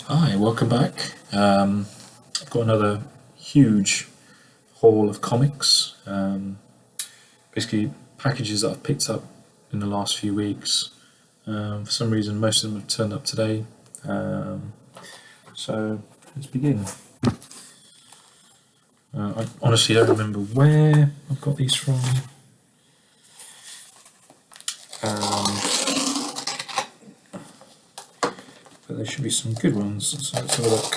Hi, welcome back. I've got another huge haul of comics. Basically, packages that I've picked up in the last few weeks. For some reason, most of them have turned up today. So let's begin. I honestly don't remember where I've got these from. But there should be some good ones. So let's have a look.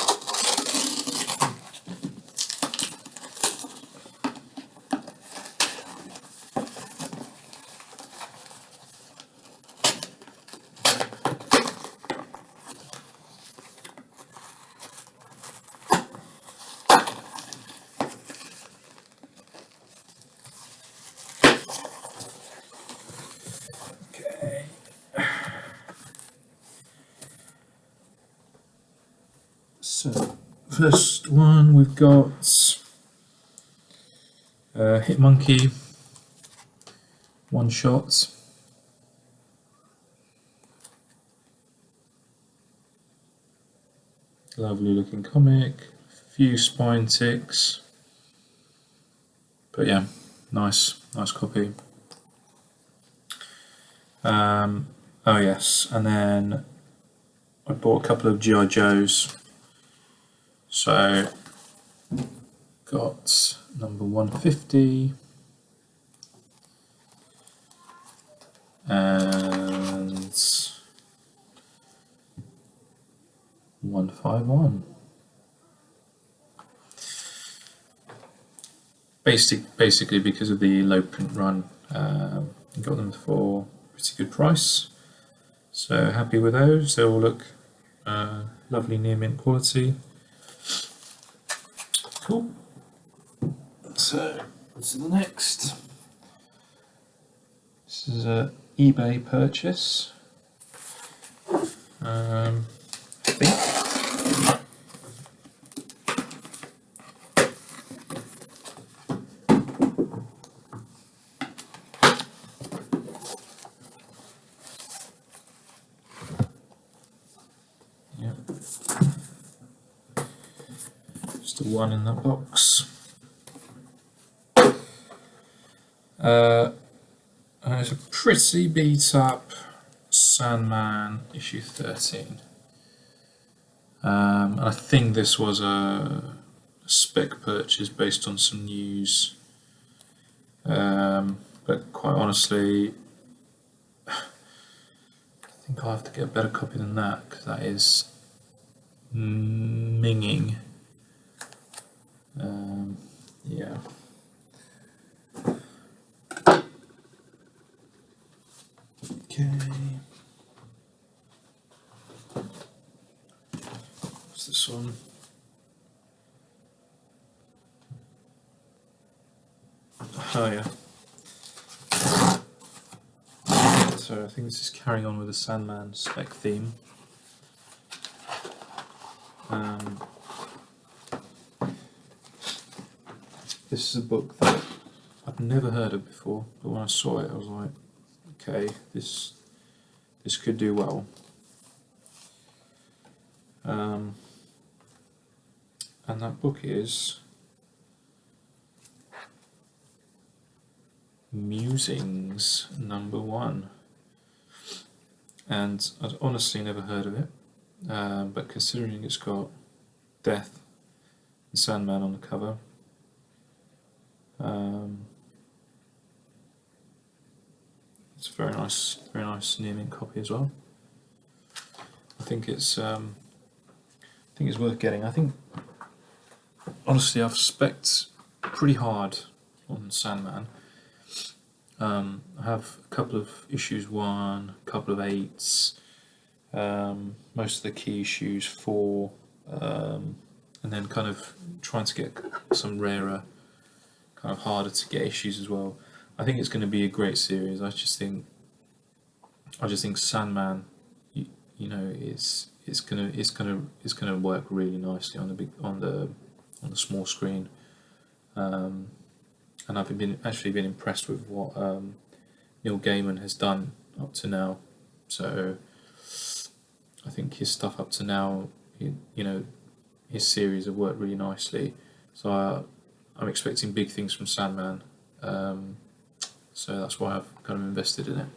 Okay. So, first one we've got Hitmonkey one shot. Lovely looking comic, few spine ticks, but yeah, nice copy. Oh yes, and then I bought a couple of GI Joes. So got number 150 and 151. Basically because of the low print run, got them for a pretty good price. So happy with those. They all look lovely near mint quality. Cool. So what's the next? This is a eBay purchase. I think. Yep. Just the one in the box. And it's a pretty beat up Sandman issue 13. I think this was a spec purchase based on some news. But quite honestly, I think I'll have to get a better copy than that because that is minging. Yeah. Okay. What's this one? Oh yeah. So I think this is carrying on with the Sandman spec theme. This is a book that I've never heard of before, but when I saw it, I was like, okay, this could do well. And that book is Musings #1. And I'd honestly never heard of it, but considering it's got Death and Sandman on the cover, it's a very nice near mint copy as well. I think it's worth getting. I think honestly I've spec'd pretty hard on Sandman. I have a couple of issues 1, a couple of 8s, most of the key issues 4, and then kind of trying to get some rarer, kind of harder to get issues as well. I think it's going to be a great series. I just think Sandman, you know, it's gonna work really nicely on the small screen. And I've been impressed with what Neil Gaiman has done up to now. So I think his stuff up to now his series have worked really nicely. So I'm expecting big things from Sandman. So that's why I've kind of invested in it.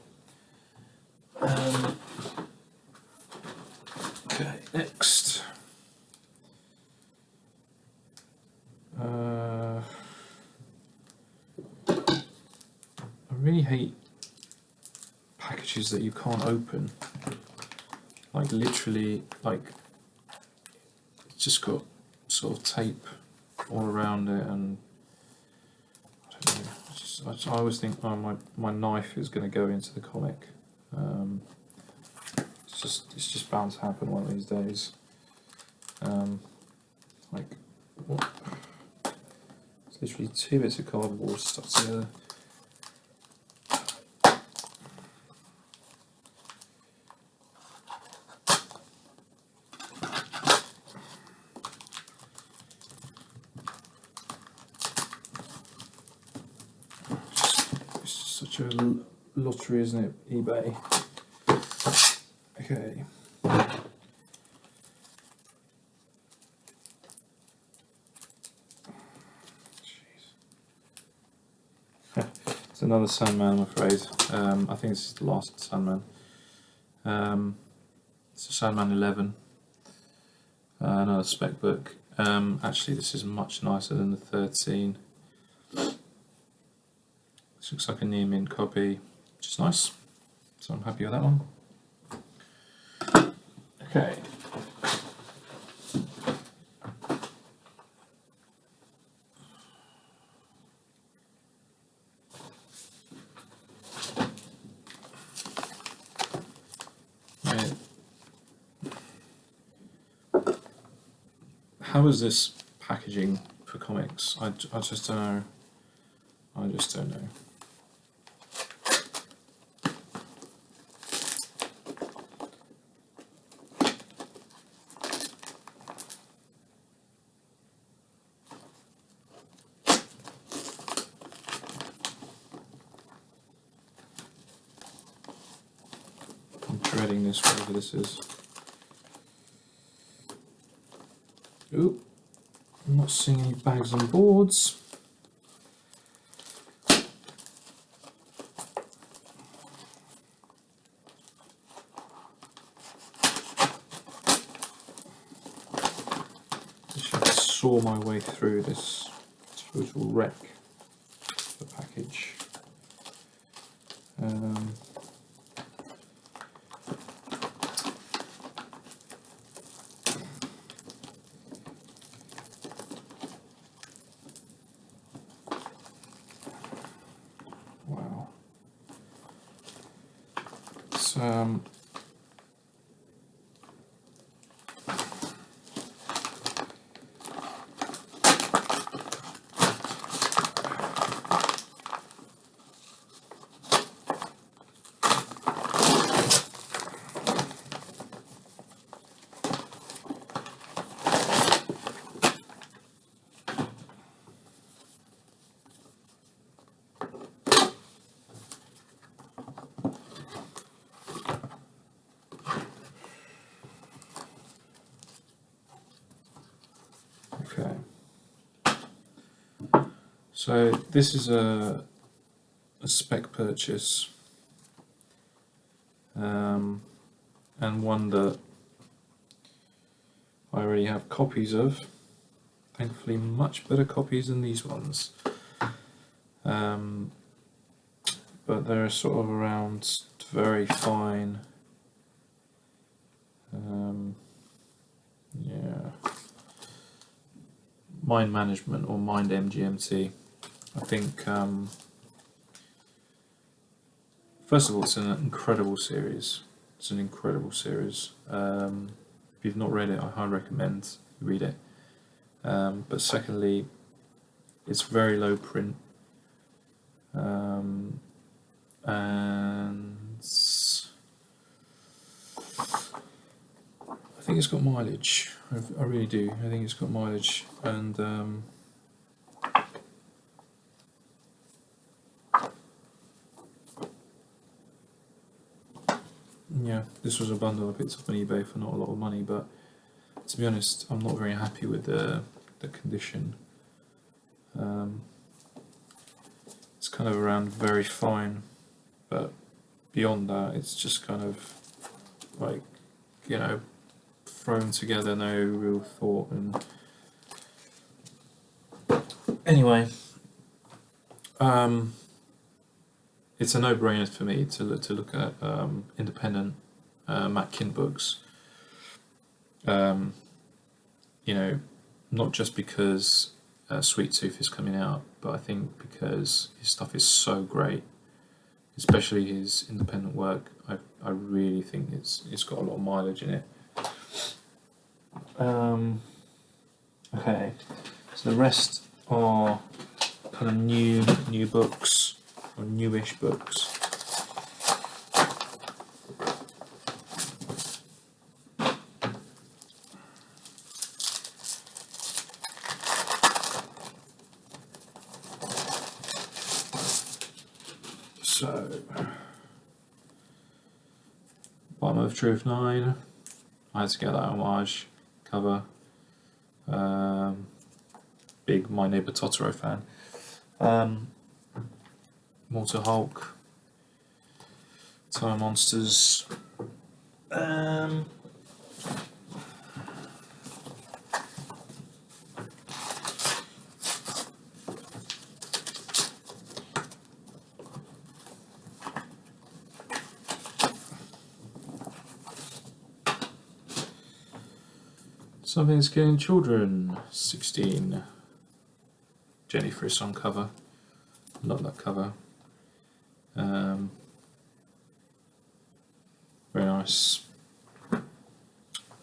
Okay, next. I really hate packages that you can't open. Like literally, like it's just got sort of tape all around it, and I don't know. I always think, oh, my knife is going to go into the comic. It's just bound to happen one of these days. Like what? It's literally 2 bits of cardboard stuck together. It's just such a lottery, isn't it? eBay. Okay. It's another Sandman, I'm afraid. I think this is the last Sandman. It's a Sandman 11. Another spec book. Actually, this is much nicer than the 13. This looks like a near mint copy, which is nice. So I'm happy with that one. Okay. Right. How is this packaging for comics? I just don't know. I just don't know. I'm dreading this, whatever this is. Ooh, I'm not seeing any bags and boards. I should saw my way through this total wreck of the package. Wow. It's okay. So this is a spec purchase, and one that I already have copies of. Thankfully, much better copies than these ones. But they're sort of around very fine. Yeah. Mind Management or Mind MGMT. I think, first of all, it's an incredible series. It's an incredible series. If you've not read it, I highly recommend you read it. But secondly, it's very low print. And I think it's got mileage. I really do. I think it's got mileage, and yeah, this was a bundle I picked up on eBay for not a lot of money, but To be honest, I'm not very happy with the condition. It's kind of around very fine, but beyond that, it's just kind of like, you know, thrown together, no real thought. And anyway, it's a no-brainer for me to look at independent Matt Kint books. You know, not just because Sweet Tooth is coming out, but I think because his stuff is so great, especially his independent work. I really think it's got a lot of mileage in it. Okay, so the rest are kind of new books or newish books. So, Bottom of Truth 9, I had to get that homage cover. Big My Neighbor Totoro fan. Mortal Hulk, Time Monsters. Something's Killing Children, 16. Jenny Frisson cover. Love that cover. Very nice.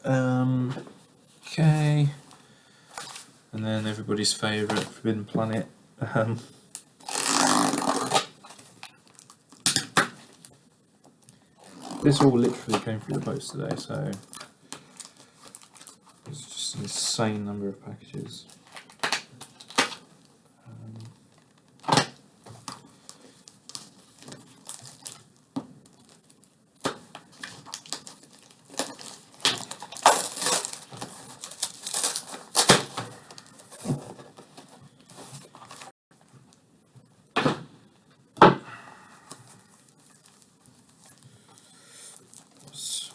Okay. And then everybody's favourite, Forbidden Planet. This all literally came through the post today, so it's just an insane number of packages.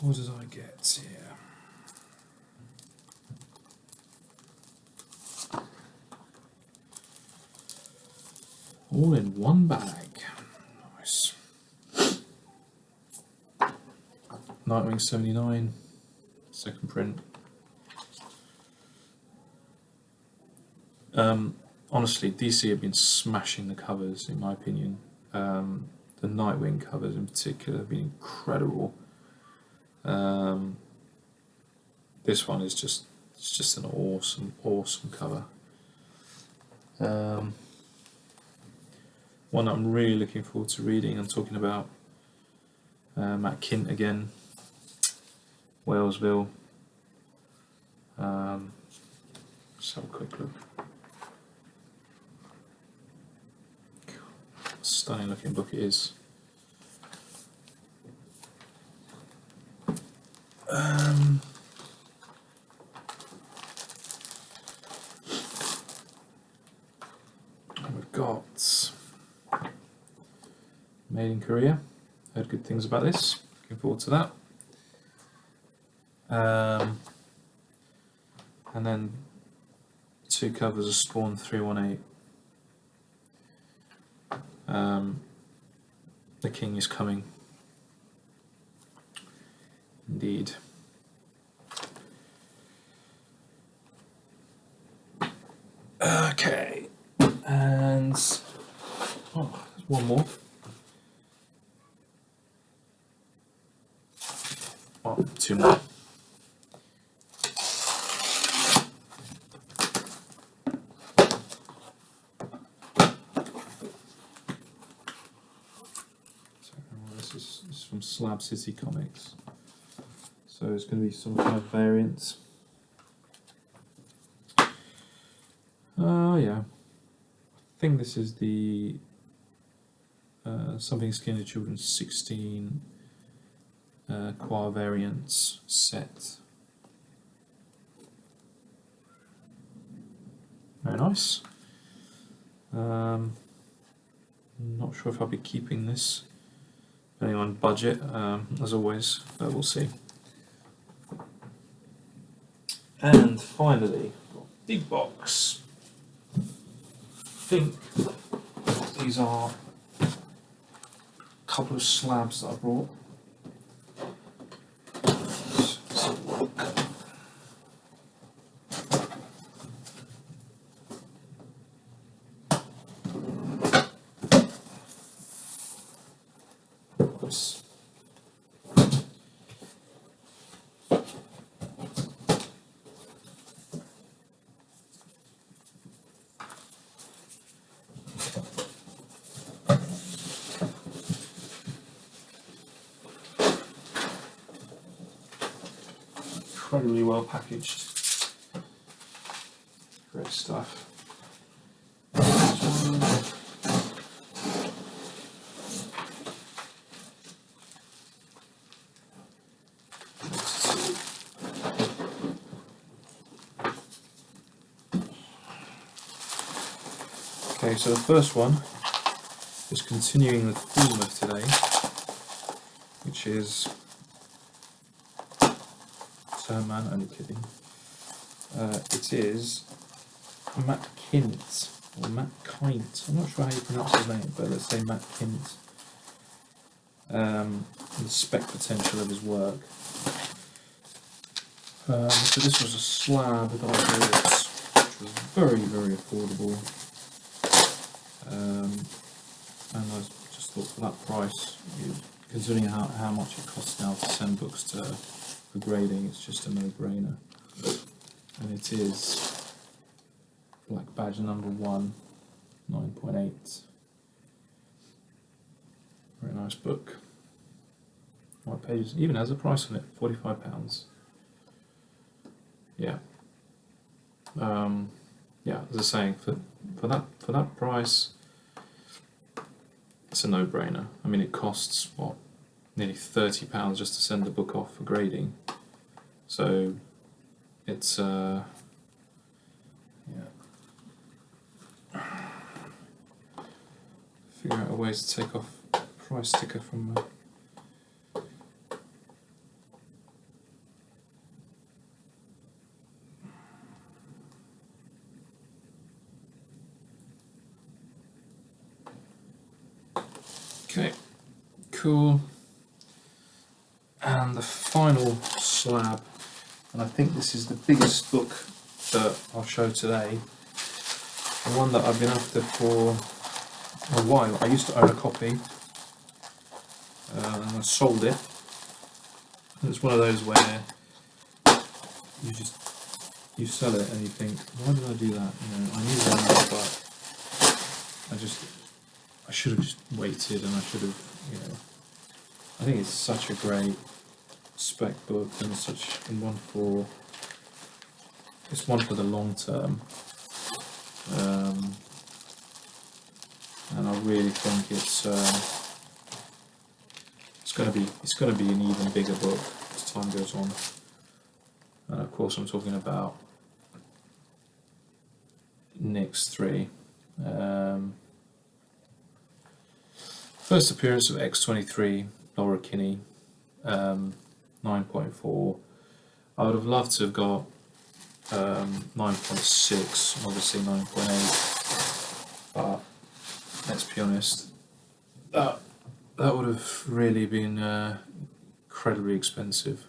What did I get here? All in one bag. Nice. Nightwing 79, second print. Honestly, DC have been smashing the covers, in my opinion. The Nightwing covers in particular have been incredible. This one is just an awesome cover. One I'm really looking forward to reading and talking about. Matt Kint again. Walesville. Let's have a quick look. Stunning looking book it is. We've got Made in Korea. Heard good things about this. Looking forward to that. And then two covers of Spawn 318. The King is Coming. Indeed. Okay, and there's one more. Oh, two more. This is from Slab City Comics. So it's going to be some kind of variant. Oh yeah, I think this is the Something Skinny Children 16 Qua variants set. Very nice. Not sure if I'll be keeping this, depending on budget, as always, but we'll see. And finally, big box. I think these are a couple of slabs that I brought. Let's have a look. Oops. Incredibly well packaged. Great stuff. Okay, so the first one is continuing the theme of today, which is Sandman, only kidding. It is Matt Kint, or Matt Kint, I'm not sure how you pronounce his name, but let's say Matt Kint. The spec potential of his work. So this was a slab that I bought, which was very, very affordable. And I just thought for that price, considering how much it costs now to send books for grading, it's just a no-brainer. And it is Black Badge number 1, 9.8. Very nice book. White pages, even has a price on it, £45. Yeah. Yeah, as I was saying, for that price, it's a no-brainer. I mean, it costs what, nearly £30 just to send the book off for grading. So it's yeah. Figure out a way to take off price sticker from. Okay, cool. And the final slab, and I think this is the biggest book that I'll show today, the one that I've been after for a while. I used to own a copy, and I sold it. And it's one of those where you sell it and you think, why did I do that? You know, I knew that, but I should have just waited, and I should have, you know. I think it's such a great spec book, and it's one for the long term, and I really think it's going to be an even bigger book as time goes on. And of course, I'm talking about Nyx 3. First appearance of X-23, Laura Kinney, 9.4. I would have loved to have got 9.6, obviously 9.8, but let's be honest, that would have really been incredibly expensive.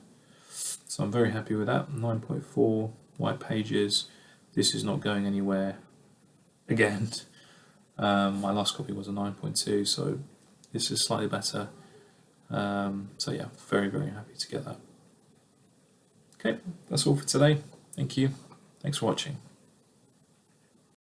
So I'm very happy with that. 9.4, white pages. This is not going anywhere again. My last copy was a 9.2, so this is slightly better. So yeah, very, very happy to get that. Okay, that's all for today. Thank you. Thanks for watching.